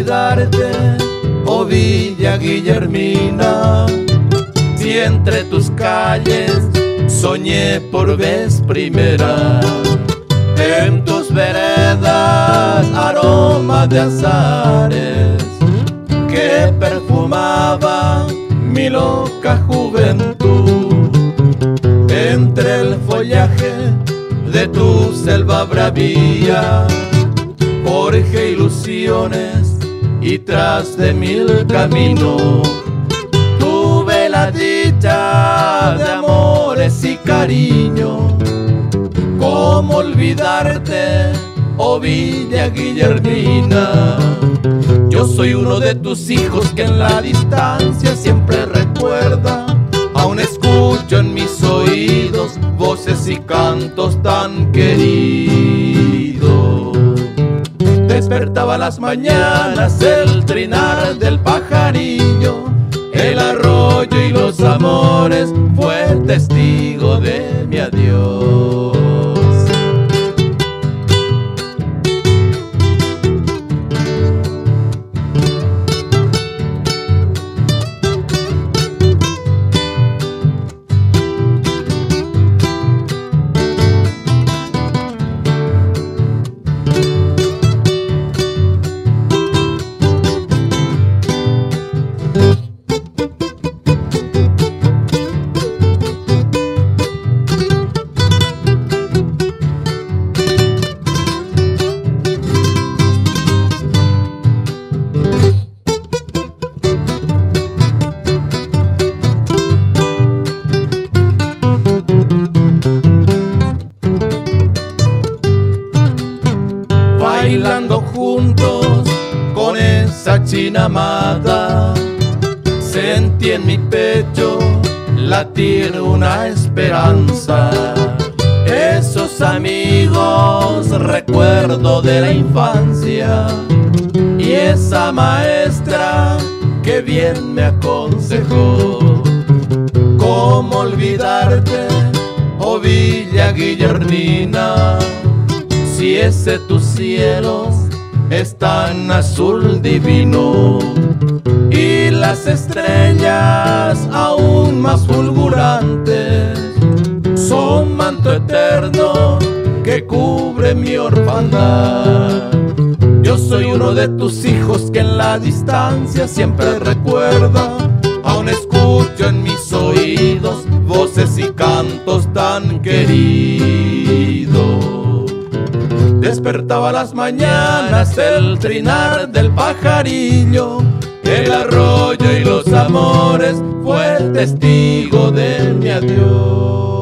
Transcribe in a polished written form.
olvidarte, oh Villa Guillermina, si entre tus calles soñé por vez primera. En tus veredas aroma de azares que perfumaba mi loca juventud. Entre el follaje de tu selva bravía forjé ilusiones y tras de mil caminos tuve la dicha de amores y cariño. ¿Cómo olvidarte, oh Villa Guillermina? Yo soy uno de tus hijos que en la distancia siempre recuerda. Aún escucho en mis oídos voces y cantos tan queridos. Despertaba las mañanas el trinar del pajarillo, el arroyo y los amores fue testigo de mi adiós. Bailando juntos con esa china amada, sentí en mi pecho latir una esperanza. Esos amigos recuerdo de la infancia y esa maestra que bien me aconsejó. ¿Cómo olvidarte, oh Villa Guillermina? Si ese tus cielos es tan azul divino y las estrellas aún más fulgurantes son manto eterno que cubre mi orfandad. Yo soy uno de tus hijos que en la distancia siempre recuerda. Aún escucho en mis oídos voces y cantos tan queridos. Despertaba las mañanas el trinar del pajarillo, el arroyo y los amores fue testigo de mi adiós.